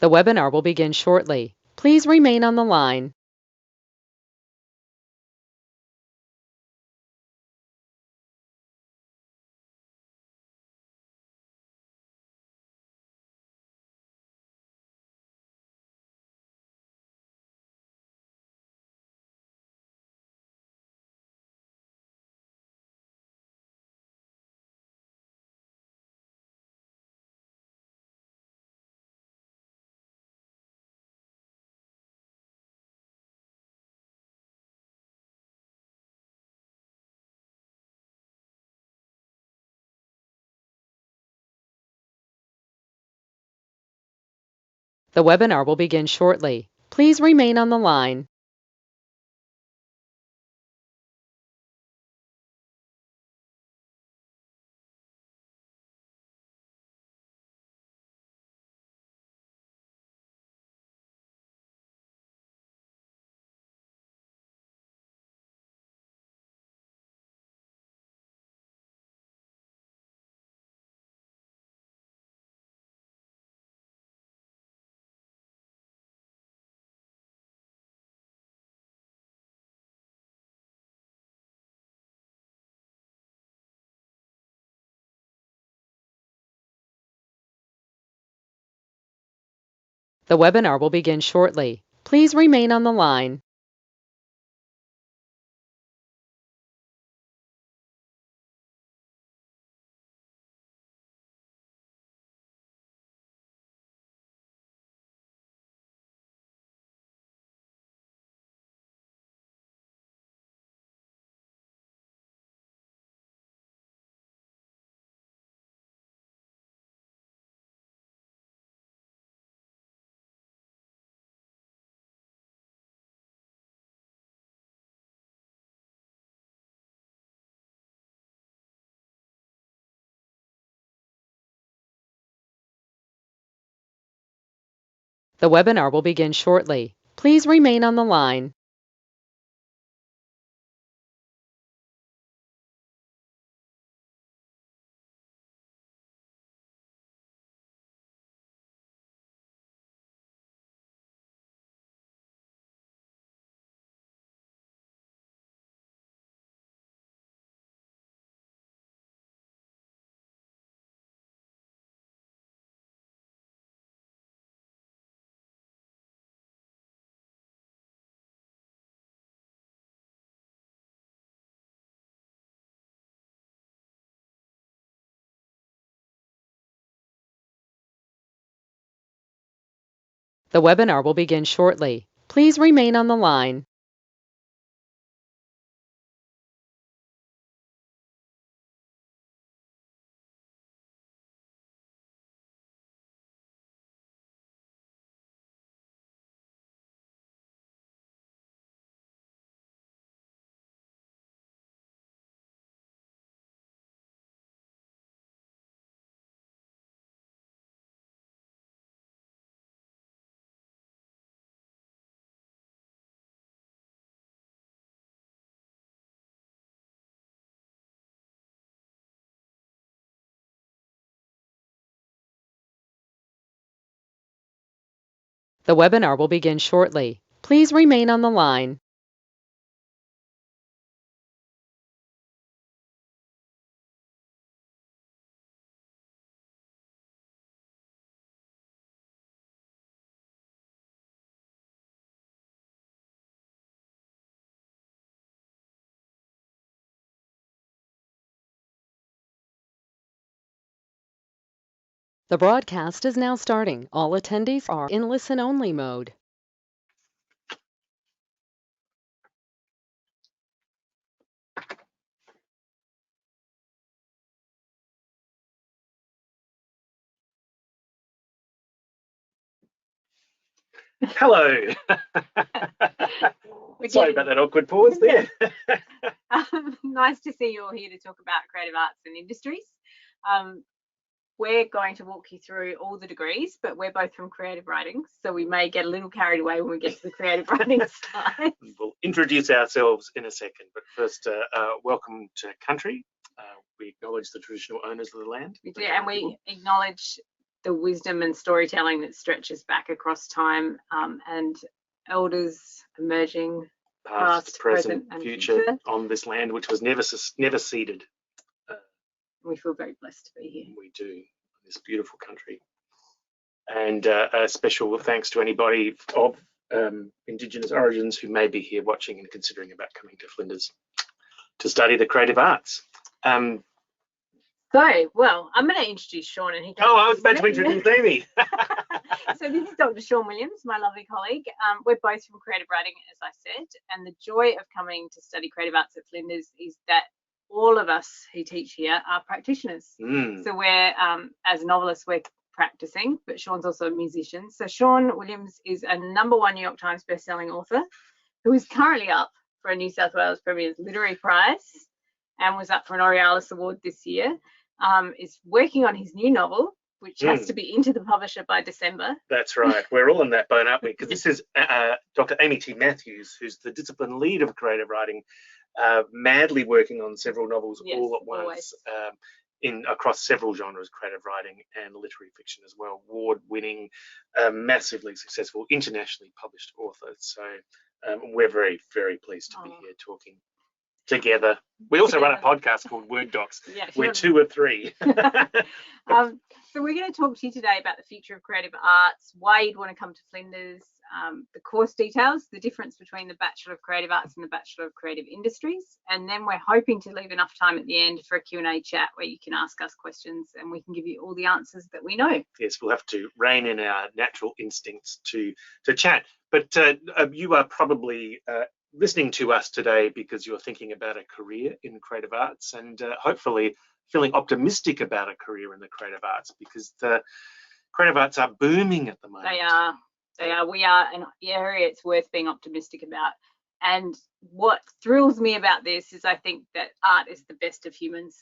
The webinar will begin shortly. Please remain on the line. The webinar will begin shortly. Please remain on the line. The webinar will begin shortly. Please remain on the line. The webinar will begin shortly. Please remain on the line. The webinar will begin shortly. Please remain on the line. The webinar will begin shortly. Please remain on the line. The broadcast is now starting. All attendees are in listen-only mode. Hello. Sorry about that awkward pause there. Nice to see you all here to talk about creative arts and industries. We're going to walk you through all the degrees, but we're both from creative writing, so we may get a little carried away when we get to the creative writing side. We'll introduce ourselves in a second, but first, welcome to country. We acknowledge the traditional owners of the land. We do, and we acknowledge the wisdom and storytelling that stretches back across time, and elders emerging Past, present, and future on this land, which was never ceded. We feel very blessed to be here. We do, in this beautiful country. And a special thanks to anybody of Indigenous origins who may be here watching and considering about coming to Flinders to study the creative arts. Well, I'm going to introduce Sean, and he. I was about to introduce Amy. So this is Dr. Sean Williams, my lovely colleague. We're both from creative writing, as I said, and the joy of coming to study creative arts at Flinders is that all of us who teach here are practitioners. So we're, as novelists, we're practicing, but Sean's also a musician. So Sean Williams is a #1 New York Times bestselling author who is currently up for a New South Wales Premier's Literary Prize and was up for an Aurealis Award this year. Is working on his new novel, which has to be into the publisher by December. That's right. We're all in that boat, aren't we? Because this is Dr. Amy T. Matthews, who's the discipline lead of creative writing, madly working on several novels all at once, across several genres, creative writing and literary fiction as well. Award-winning, massively successful, internationally published author. So we're very, very pleased to be here talking together. We also run a podcast called Word Docs. We're 2 or 3. So we're going to talk to you today about the future of creative arts, why you'd want to come to Flinders, the course details, the difference between the Bachelor of Creative Arts and the Bachelor of Creative Industries, and then we're hoping to leave enough time at the end for a Q&A chat where you can ask us questions and we can give you all the answers that we know. Yes, we'll have to rein in our natural instincts to chat. But you are probably listening to us today because you're thinking about a career in creative arts and hopefully feeling optimistic about a career in the creative arts, because the creative arts are booming at the moment. They are. We are an area it's worth being optimistic about. And what thrills me about this is I think that art is the best of humans.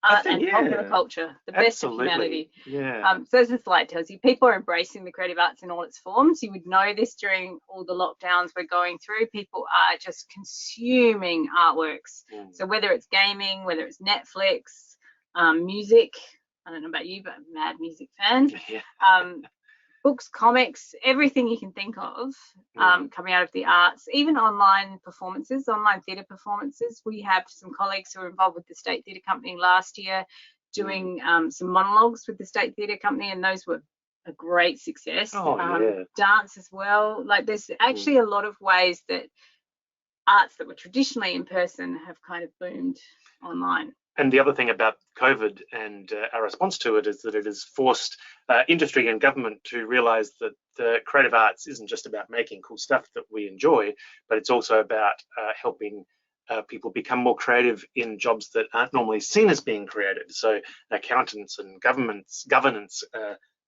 Art and popular culture, the best of humanity. So as the slide tells you, people are embracing the creative arts in all its forms. You would know this during all the lockdowns we're going through. People are just consuming artworks. So whether it's gaming, whether it's Netflix, music, I don't know about you, but I'm a mad music fan. Books, comics, everything you can think of coming out of the arts, even online performances, online theatre performances. We have some colleagues who were involved with the State Theatre Company last year doing some monologues with the State Theatre Company, and those were a great success. Dance as well. Like there's actually a lot of ways that arts that were traditionally in person have kind of boomed online. And the other thing about COVID and our response to it is that it has forced industry and government to realise that the creative arts isn't just about making cool stuff that we enjoy, but it's also about helping people become more creative in jobs that aren't normally seen as being creative. So accountants and governance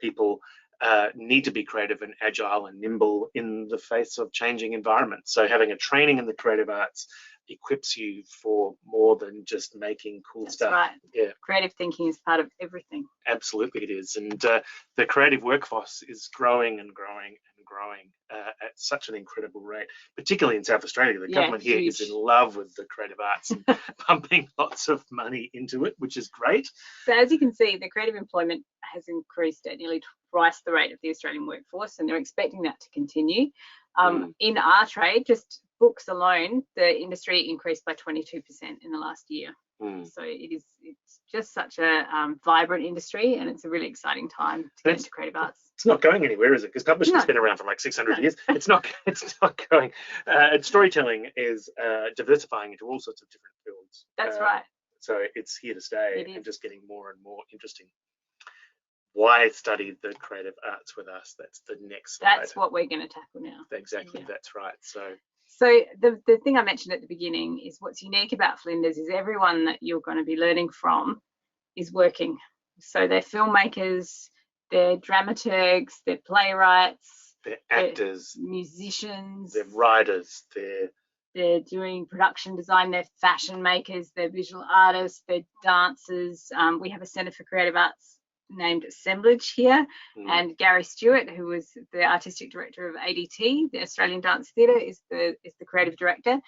people need to be creative and agile and nimble in the face of changing environments. So having a training in the creative arts equips you for more than just making cool stuff. That's right. Creative thinking is part of everything. Absolutely it is. And the creative workforce is growing and growing and growing at such an incredible rate, particularly in South Australia. The government here is in love with the creative arts and pumping lots of money into it, which is great. So as you can see, the creative employment has increased at nearly twice the rate of the Australian workforce, and they're expecting that to continue. In our trade, just books alone, the industry increased by 22% in the last year. So it's just such a vibrant industry, and it's a really exciting time to get into creative arts. It's not going anywhere, is it? Because publishing's been around for like 600 years. It's not going. Storytelling is diversifying into all sorts of different fields. That's right. So it's here to stay and just getting more and more interesting. Why study the creative arts with us? That's the next slide. That's what we're going to tackle now. Exactly, that's right. So the thing I mentioned at the beginning is what's unique about Flinders is everyone that you're going to be learning from is working. So they're filmmakers, they're dramaturgs, they're playwrights, they're actors, they're musicians, they're writers, they're doing production design, they're fashion makers, they're visual artists, they're dancers. We have a Centre for Creative Arts named Assemblage here, and Gary Stewart, who was the artistic director of ADT, the Australian Dance Theatre, is the creative director.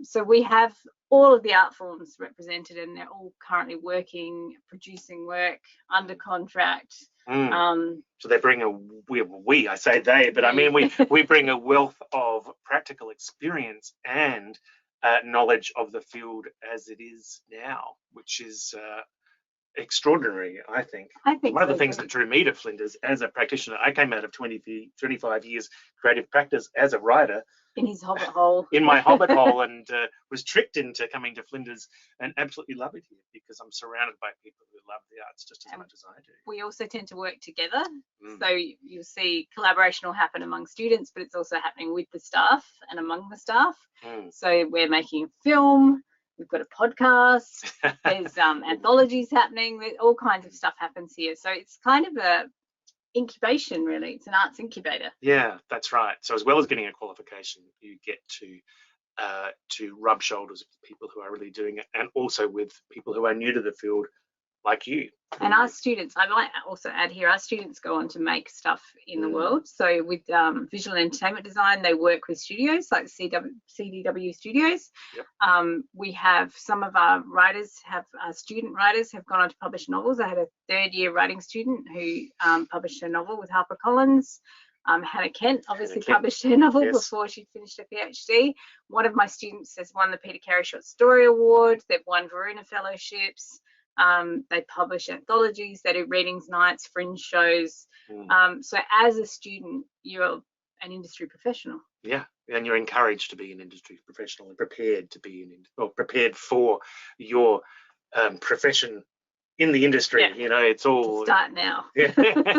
So we have all of the art forms represented, and they're all currently working, producing work under contract, So they bring I say they, but I mean we bring a wealth of practical experience and knowledge of the field as it is now, which is extraordinary, I think. One of the things that drew me to Flinders as a practitioner, I came out of 25 years creative practice as a writer. In his hobbit hole. In my hobbit hole, and was tricked into coming to Flinders and absolutely love it here because I'm surrounded by people who love the arts just as much as I do. We also tend to work together. So you'll see collaboration will happen among students, but it's also happening with the staff and among the staff. So we're making a film, we've got a podcast, there's anthologies happening, all kinds of stuff happens here. So it's kind of a incubation, really. It's an arts incubator. Yeah, that's right. So as well as getting a qualification, you get to rub shoulders with people who are really doing it, and also with people who are new to the field, like you. And our students, I might also add here, our students go on to make stuff in the world. So with visual entertainment design, they work with studios like CDW Studios. We have some of our writers, student writers have gone on to publish novels. I had a third-year writing student who published a novel with HarperCollins. Hannah Kent obviously published her novel before she finished her PhD. One of my students has won the Peter Carey Short Story Award. They've won Varuna Fellowships. They publish anthologies, they do readings nights, fringe shows. So as a student, you're an industry professional. Yeah, and you're encouraged to be an industry professional and prepared to be prepared for your profession in the industry. You know, it's all start now. Yeah,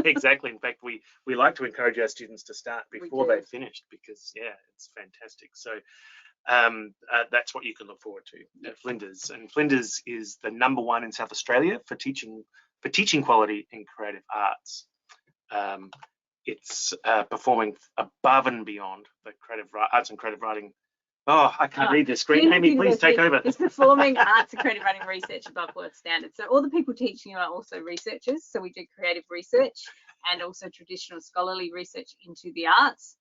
exactly. In fact, we like to encourage our students to start before they've finished because it's fantastic. So that's what you can look forward to at Flinders. And Flinders is the #1 in South Australia for teaching quality in creative arts. It's performing above and beyond the creative arts and creative writing. Oh, I can't read the screen. Amy, please take over. It's performing arts and creative writing research above world standards. So all the people teaching you are also researchers. So we do creative research and also traditional scholarly research into the arts.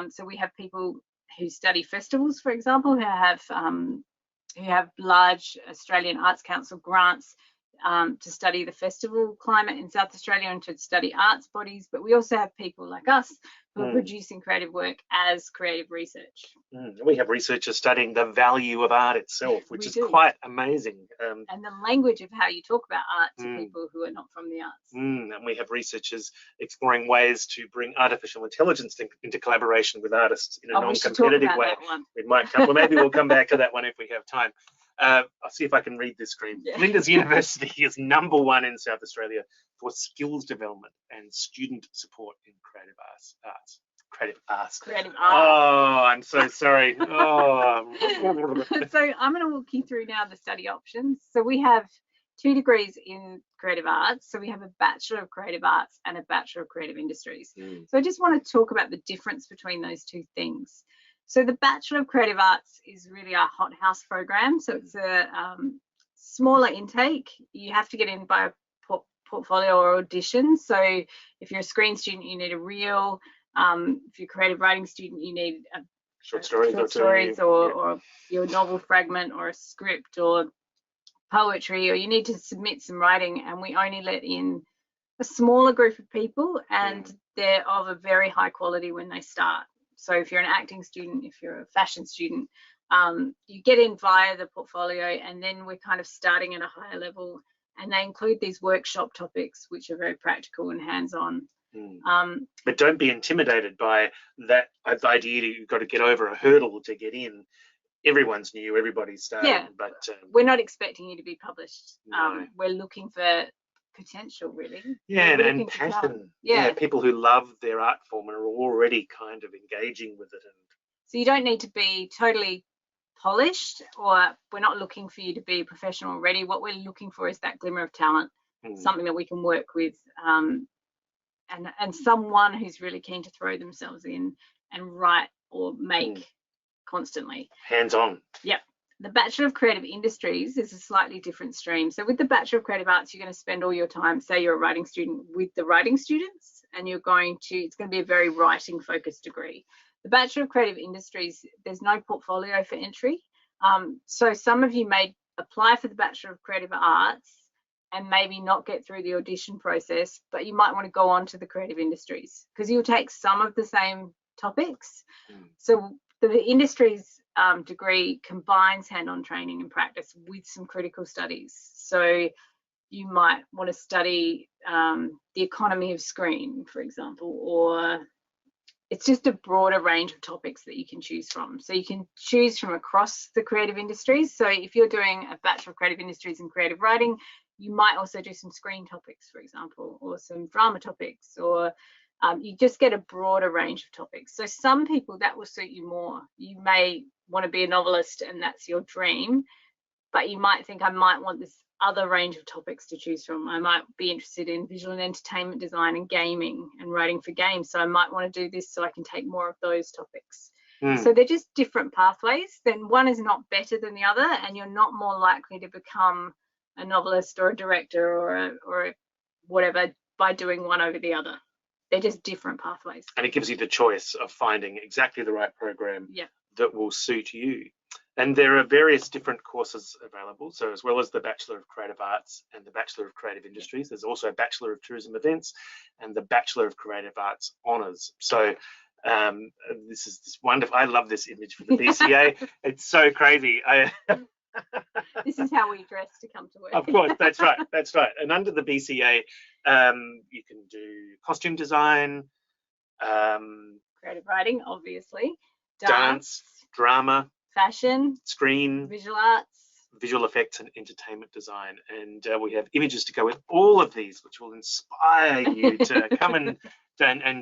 So we have people who study festivals, for example, who have large Australian Arts Council grants to study the festival climate in South Australia and to study arts bodies. But we also have people like us who are producing creative work as creative research. We have researchers studying the value of art itself, which is quite amazing. And the language of how you talk about art to people who are not from the arts. And we have researchers exploring ways to bring artificial intelligence into collaboration with artists in a non-competitive way. We might come, well, maybe we'll come back to that one if we have time. I'll see if I can read this screen. Flinders University is #1 in South Australia for skills development and student support in creative arts. Creative arts. Oh, I'm so sorry. Oh. So I'm going to walk you through now the study options. So we have 2 degrees in creative arts. So we have a Bachelor of Creative Arts and a Bachelor of Creative Industries. So I just want to talk about the difference between those two things. So the Bachelor of Creative Arts is really our hothouse program. So it's a smaller intake. You have to get in by a portfolio or audition. So if you're a screen student, you need a reel. If you're a creative writing student, you need a short stories or your novel fragment or a script or poetry, or you need to submit some writing. And we only let in a smaller group of people, and they're of a very high quality when they start. So if you're an acting student, if you're a fashion student, you get in via the portfolio, and then we're kind of starting at a higher level, and they include these workshop topics, which are very practical and hands-on. But don't be intimidated by that idea that you've got to get over a hurdle to get in. Everyone's new, everybody's starting, but we're not expecting you to be published. No. We're looking for potential, really. And passion. People who love their art form and are already kind of engaging with it. So you don't need to be totally polished, or we're not looking for you to be a professional already. What we're looking for is that glimmer of talent, something that we can work with, and someone who's really keen to throw themselves in and write or make constantly. Hands-on. Yep. The Bachelor of Creative Industries is a slightly different stream. So with the Bachelor of Creative Arts, you're going to spend all your time, say you're a writing student, with the writing students, and it's going to be a very writing focused degree. The Bachelor of Creative Industries, there's no portfolio for entry. So some of you may apply for the Bachelor of Creative Arts and maybe not get through the audition process, but you might want to go on to the creative industries because you'll take some of the same topics. So the industries degree combines hand-on training and practice with some critical studies. So you might want to study the economy of screen, for example, or it's just a broader range of topics that you can choose from. So you can choose from across the creative industries. So if you're doing a Bachelor of Creative Industries in creative writing, you might also do some screen topics, for example, or some drama topics, or you just get a broader range of topics. So some people that will suit you more. You may want to be a novelist and that's your dream, but you might think I might want this other range of topics to choose from. I might be interested in visual and entertainment design and gaming and writing for games. So I might want to do this so I can take more of those topics. So they're just different pathways. Then one is not better than the other, and you're not more likely to become a novelist or a director or whatever by doing one over the other. They're just different pathways. And it gives you the choice of finding exactly the right program that will suit you. And there are various different courses available. So as well as the Bachelor of Creative Arts and the Bachelor of Creative Industries, there's also a Bachelor of Tourism Events and the Bachelor of Creative Arts Honours. So this is this wonderful. I love this image for the BCA. It's so crazy. This is how we dress to come to work. Of course, that's right. That's right. And under the BCA, you can do costume design, creative writing, obviously, dance, drama, fashion, screen, visual arts, visual effects, and entertainment design. And we have images to go with all of these, which will inspire you to come and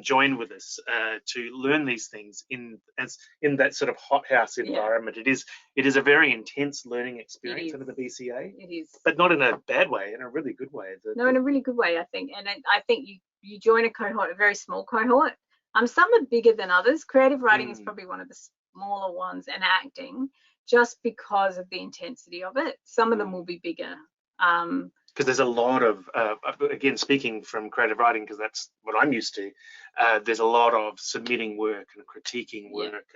join with us to learn these things in that sort of hothouse environment. It is a very intense learning experience under the BCA. It is, but not in a bad way, in a really good way. In a really good way, I think. And I think you join a cohort, a very small cohort. Some are bigger than others. Creative writing is probably one of the smaller ones, and acting, just because of the intensity of it. Some of them will be bigger. Because there's a lot of, again, speaking from creative writing, because that's what I'm used to, there's a lot of submitting work and critiquing work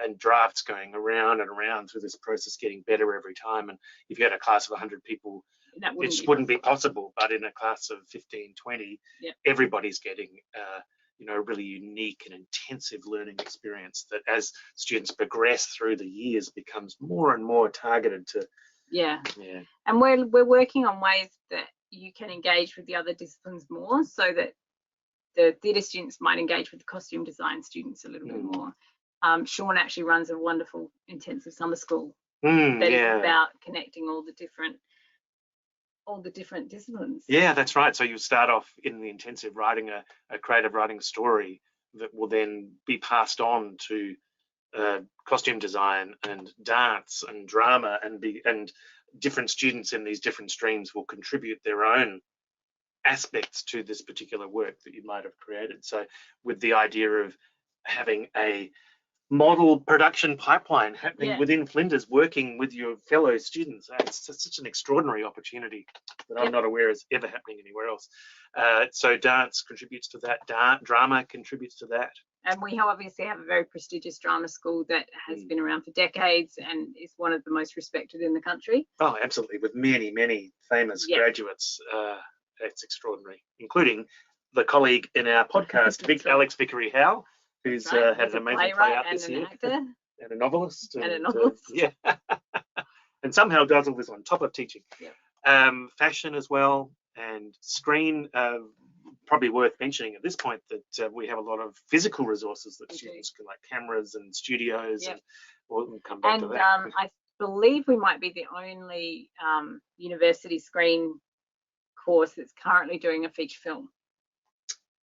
and drafts going around and around through this process, getting better every time. And if you had a class of 100 people, it just wouldn't be possible. But in a class of 15, 20, everybody's getting a really unique and intensive learning experience that, as students progress through the years, becomes more and more targeted to. And we're working on ways that you can engage with the other disciplines more, so that the theatre students might engage with the costume design students a little bit more. Sean actually runs a wonderful intensive summer school that is about connecting all the different disciplines. Yeah, that's right. So you start off in the intensive writing a creative writing story that will then be passed on to costume design and dance and drama, and different students in these different streams will contribute their own aspects to this particular work that you might have created. So with the idea of having a model production pipeline happening within Flinders, working with your fellow students, it's such an extraordinary opportunity that I'm not aware is ever happening anywhere else. So dance contributes to that, drama contributes to that. And we obviously have a very prestigious drama school that has been around for decades and is one of the most respected in the country. Oh, absolutely, with many, many famous graduates. It's extraordinary, including the colleague in our podcast, Alex Vickery-Howe, who's had an amazing play out this year. And a novelist. And somehow does all this on top of teaching. Fashion as well, and screen. Probably worth mentioning at this point that we have a lot of physical resources that students can, like cameras and studios, and we'll come back to that. I believe we might be the only university screen course that's currently doing a feature film.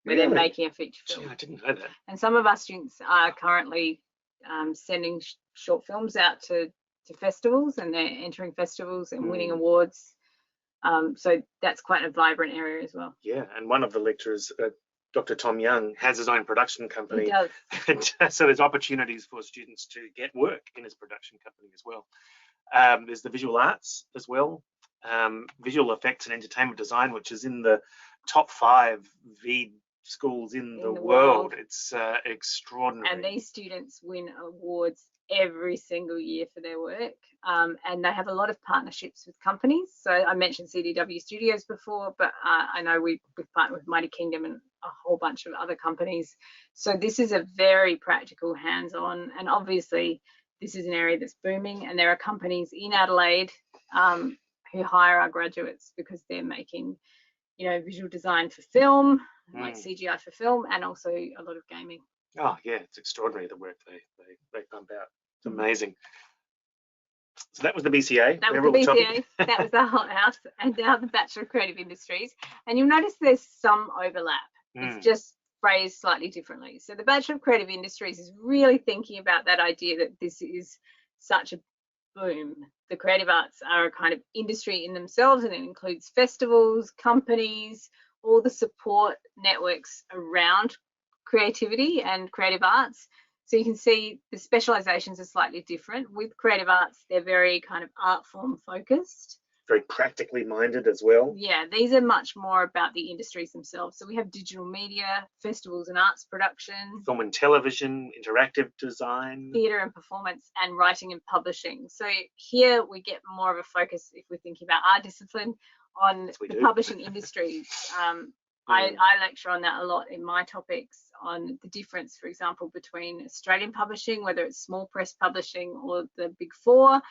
Where they're making a feature film. Gee, I didn't know that. And some of our students are currently sending short films out to festivals, and they're entering festivals and winning awards. So that's quite a vibrant area as well. Yeah, and one of the lecturers, Dr. Tom Young, has his own production company. He does. And so there's opportunities for students to get work in his production company as well. There's the visual arts as well, visual effects and entertainment design, which is in the top 5 VEED schools in the world. It's extraordinary. And these students win awards every single year for their work, and they have a lot of partnerships with companies. So I mentioned CDW Studios before, but I know we've partnered with Mighty Kingdom and a whole bunch of other companies. So this is a very practical, hands-on, and obviously this is an area that's booming, and there are companies in Adelaide who hire our graduates because they're making, you know, visual design for film, like CGI for film, and also a lot of gaming. Oh yeah, it's extraordinary the work they pump out. It's amazing. So that was the BCA. That was the BCA. That was the hot house, and now the Bachelor of Creative Industries. And you'll notice there's some overlap. It's just phrased slightly differently. So the Bachelor of Creative Industries is really thinking about that idea that this is such a boom. The creative arts are a kind of industry in themselves, and it includes festivals, companies, all the support networks around creativity and creative arts. So you can see the specializations are slightly different. With creative arts, they're very kind of art form focused. Very practically minded as well. Yeah, these are much more about the industries themselves. So we have digital media, festivals and arts production, film and television, interactive design, theatre and performance, and writing and publishing. So here we get more of a focus, if we're thinking about our discipline, on the publishing industries. I lecture on that a lot in my topics, on the difference, for example, between Australian publishing, whether it's small press publishing or the big four,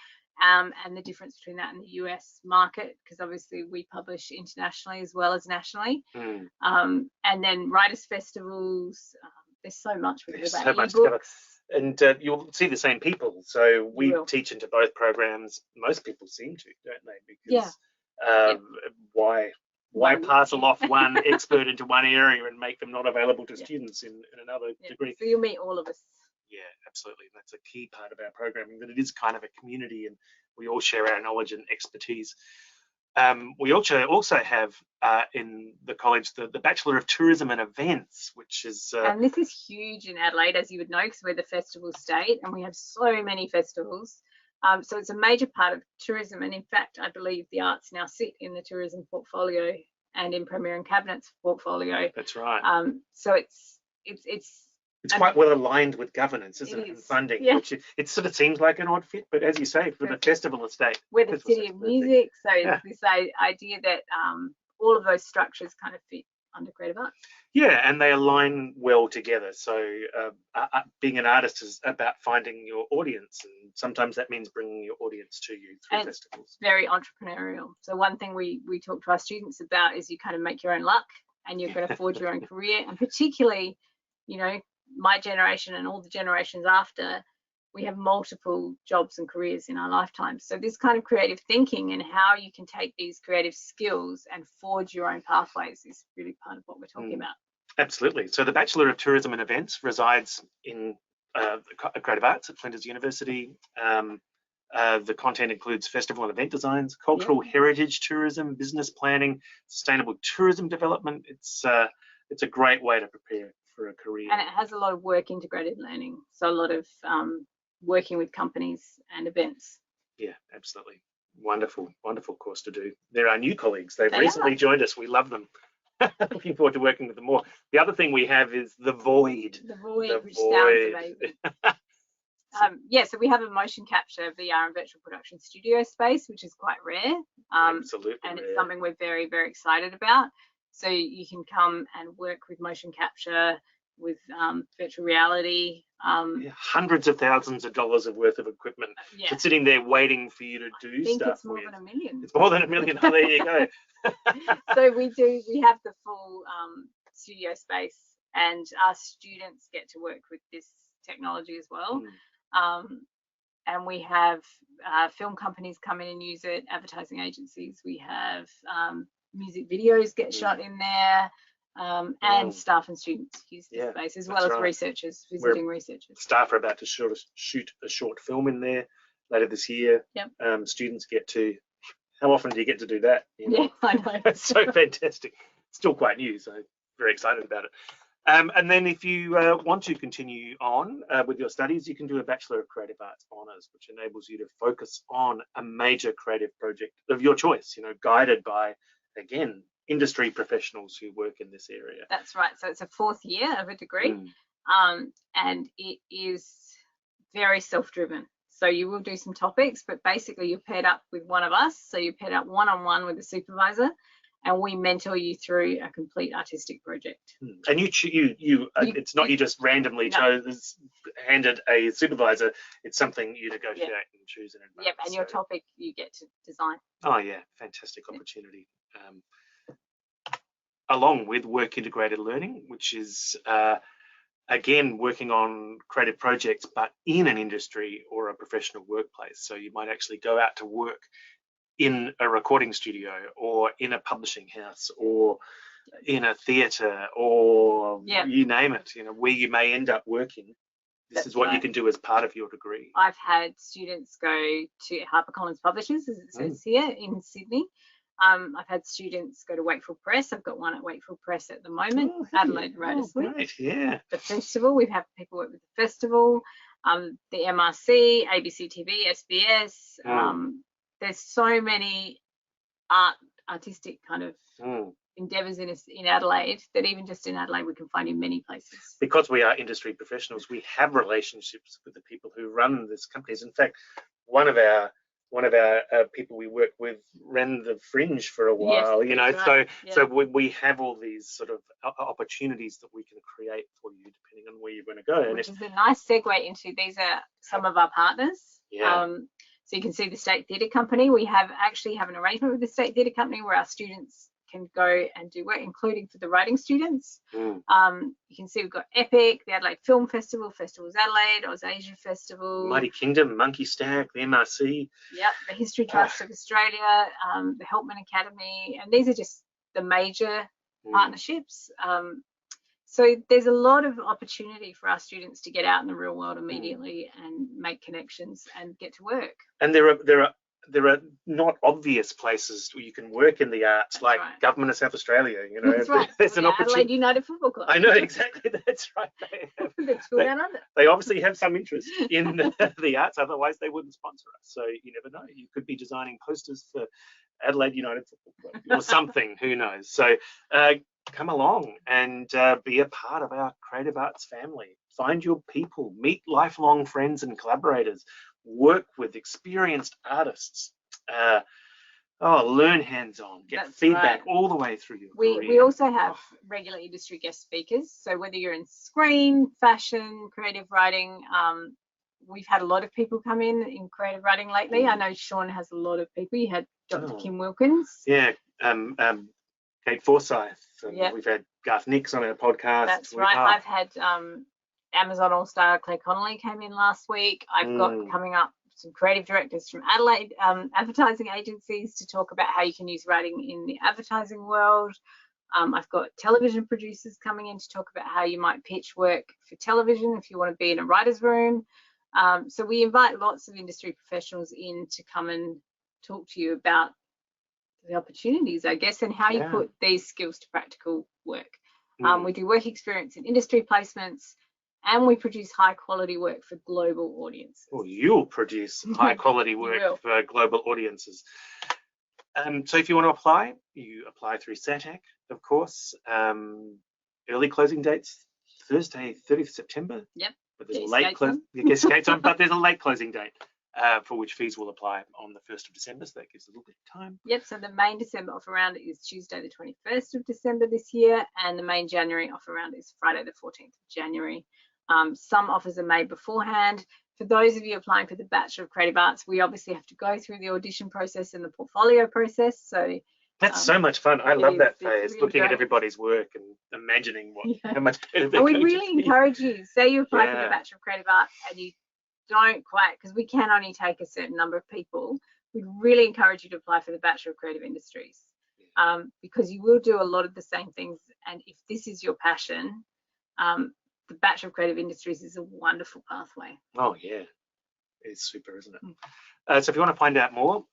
and the difference between that and the US market, because obviously we publish internationally as well as nationally. And then writers' festivals, there's so much we do about so much together. And you'll see the same people. So we teach into both programs. Most people seem to, don't they? Because why parcel off one expert into one area and make them not available to students in another degree? So you'll meet all of us. Yeah, absolutely. That's a key part of our programming, that it is kind of a community and we all share our knowledge and expertise. We also have in the college the Bachelor of Tourism and Events, which is... and this is huge in Adelaide, as you would know, because we're the festival state and we have so many festivals. So it's a major part of tourism, and in fact, I believe the arts now sit in the tourism portfolio and in Premier and Cabinet's portfolio. That's right. So it's quite well aligned with governance, isn't it? And funding, which it sort of seems like an odd fit, but as you say, for the festival estate, we're the city of music, so it's this idea that all of those structures kind of fit under creative arts. Yeah, and they align well together. So being an artist is about finding your audience, and sometimes that means bringing your audience to you through festivals. Very entrepreneurial. So one thing we talk to our students about is you kind of make your own luck, and you're going to forge your own career. And particularly, you know, my generation and all the generations after, we have multiple jobs and careers in our lifetime. So this kind of creative thinking and how you can take these creative skills and forge your own pathways is really part of what we're talking about. Absolutely. So the Bachelor of Tourism and Events resides in creative arts at Flinders University. The content includes festival and event designs, cultural heritage tourism, business planning, sustainable tourism development. It's a great way to prepare for a career. And it has a lot of work integrated learning. So a lot of working with companies and events. Yeah, absolutely. Wonderful, wonderful course to do. There are new colleagues. They've recently joined us. We love them. Looking forward to working with them more. The other thing we have is The Void. The Void, which sounds amazing. So we have a motion capture, VR and virtual production studio space, which is quite rare. Absolutely. And it's something we're very, very excited about. So you can come and work with motion capture, with virtual reality. Hundreds of thousands of dollars worth of equipment that's sitting there waiting for you to do stuff. I think it's more than $1 million. It's more than $1 million. Oh, there you go. So we have the full studio space, and our students get to work with this technology as well. And we have film companies come in and use it, advertising agencies. We have music videos get shot in there. And staff and students use this space, as well as researchers, visiting researchers. Staff are about to shoot a short film in there later this year. Students get to, how often do you get to do that? You know? Yeah, I know. It's so fantastic. Still quite new, so very excited about it. And then if you want to continue on with your studies, you can do a Bachelor of Creative Arts Honours, which enables you to focus on a major creative project of your choice, you know, guided by, again, industry professionals who work in this area. That's right. So it's a 4th year of a degree, and it is very self-driven. So you will do some topics, but basically you're paired up with one of us. So you're paired up one-on-one with a supervisor, and we mentor you through a complete artistic project. And it's not you just randomly handed a supervisor. It's something you negotiate and choose in advance. Yep, and your topic you get to design. Oh yeah, fantastic opportunity. Along with work integrated learning, which is again working on creative projects, but in an industry or a professional workplace. So you might actually go out to work in a recording studio or in a publishing house or in a theatre or you name it, where you may end up working. This is what you can do as part of your degree. I've had students go to HarperCollins Publishers, as it says here, in Sydney. I've had students go to Wakefield Press. I've got one at Wakefield Press at the moment, Adelaide Writers' Week. Great, yeah. The festival, we've had people work with the festival, the MRC, ABC TV, SBS. There's so many artistic kind of endeavours in Adelaide that even just in Adelaide we can find in many places. Because we are industry professionals, we have relationships with the people who run these companies. In fact, one of our people we work with ran the Fringe for a while, so we have all these sort of opportunities that we can create for you depending on where you're going to go. Which is a nice segue into, these are some of our partners. So you can see the State Theatre Company. We actually have an arrangement with the State Theatre Company where our students can go and do work, including for the writing students. You can see we've got Epic, the Adelaide Film Festival, Festivals Adelaide, Ausasia Festival, Mighty Kingdom, Monkey Stack, the MRC. Yep, the History Trust of Australia, the Helpman Academy, and these are just the major partnerships. So there's a lot of opportunity for our students to get out in the real world immediately and make connections and get to work. And there are not obvious places where you can work in the arts. That's like Government of South Australia, That's right. There's an opportunity. Adelaide United Football Club. I know, exactly. That's right. They obviously have some interest in the arts, otherwise they wouldn't sponsor us. So you never know. You could be designing posters for Adelaide United Football Club or something. Who knows? So come along and be a part of our creative arts family. Find your people, meet lifelong friends and collaborators, work with experienced artists, learn hands-on, get feedback all the way through your career. We also have regular industry guest speakers. So whether you're in screen, fashion, creative writing, we've had a lot of people come in creative writing lately. I know Sean has a lot of people. You had Dr. Kim Wilkins. Yeah, Kate Forsyth. We've had Garth Nix on our podcast. That's right. I've had Amazon All-Star Claire Connolly came in last week. I've got coming up some creative directors from Adelaide advertising agencies to talk about how you can use writing in the advertising world. I've got television producers coming in to talk about how you might pitch work for television if you want to be in a writer's room. So we invite lots of industry professionals in to come and talk to you about the opportunities, I guess, and how you put these skills to practical work. We do work experience and industry placements, and we produce high quality work for global audiences. Well, you'll produce high quality work for global audiences. So if you want to apply, you apply through SATAC, of course. Early closing dates, Thursday, 30th September. Yep. But there's but there's a late closing date for which fees will apply on the 1st of December, so that gives a little bit of time. Yep, so the main December offer round is Tuesday the 21st of December this year, and the main January offer round is Friday the 14th of January. Some offers are made beforehand. For those of you applying for the Bachelor of Creative Arts, we obviously have to go through the audition process and the portfolio process. So that's so much fun. I love that phase, really looking at everybody's work and imagining how much better and we really encourage you, say you apply for the Bachelor of Creative Arts and you don't quite, because we can only take a certain number of people, we'd really encourage you to apply for the Bachelor of Creative Industries, because you will do a lot of the same things, and if this is your passion, the Bachelor of Creative Industries is a wonderful pathway. Oh yeah, it's super, isn't it? So if you want to find out more,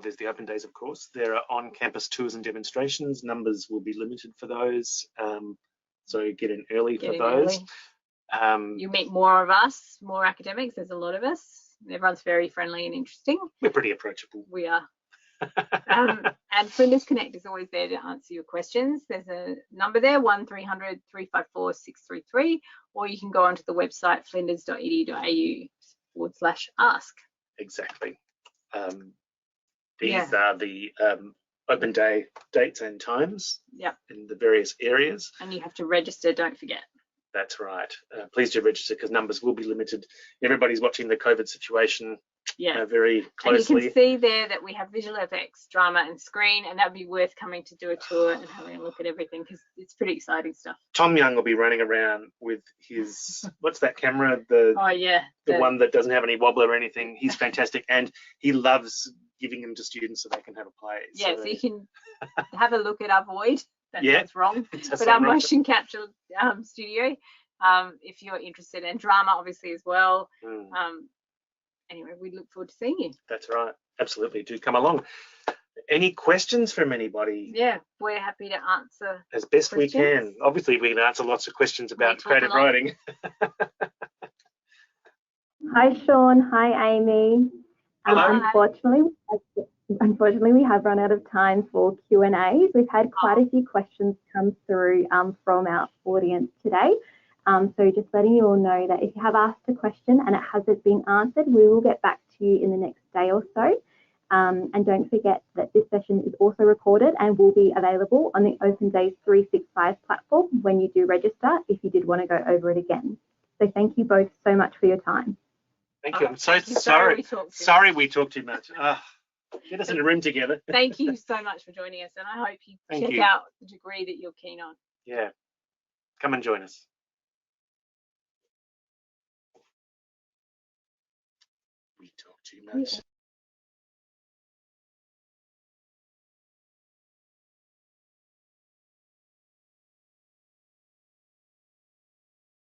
there's the open days, of course. There are on-campus tours and demonstrations. Numbers will be limited for those, so get in early for those. You meet more of us, more academics. There's a lot of us. Everyone's very friendly and interesting. We're pretty approachable. We are. And Flinders Connect is always there to answer your questions. There's a number there, 1300 354 633, or you can go onto the website flinders.edu.au www.flinders.gov.au/ask. Exactly. These are the open day dates and times in the various areas. And you have to register, don't forget. That's right. Please do register because numbers will be limited. Everybody's watching the COVID situation very closely. And you can see there that we have visual effects, drama and screen, and that would be worth coming to do a tour and having a look at everything because it's pretty exciting stuff. Tom Young will be running around with his, what's that camera? The one that doesn't have any wobbler or anything. He's fantastic and he loves giving them to students so they can have a play. Yeah, so you can have a look at our Void. That's wrong. But our motion capture studio, if you're interested, and drama obviously as well. Anyway, we look forward to seeing you. That's right. Absolutely. Do come along. Any questions from anybody? Yeah, we're happy to answer as best we can. Obviously, we can answer lots of questions about creative writing. Hi, Sean. Hi, Amy. Hello. Unfortunately, we have run out of time for Q&As. We've had quite a few questions come through from our audience today. So just letting you all know that if you have asked a question and it hasn't been answered, we will get back to you in the next day or so. And don't forget that this session is also recorded and will be available on the Open Days 365 platform when you do register, if you did want to go over it again. So thank you both so much for your time. Thank you. I'm so sorry. Sorry we talked too much. Get us in a room together. Thank you so much for joining us, and I hope you check out the degree that you're keen on. Yeah. Come and join us. We talk too much.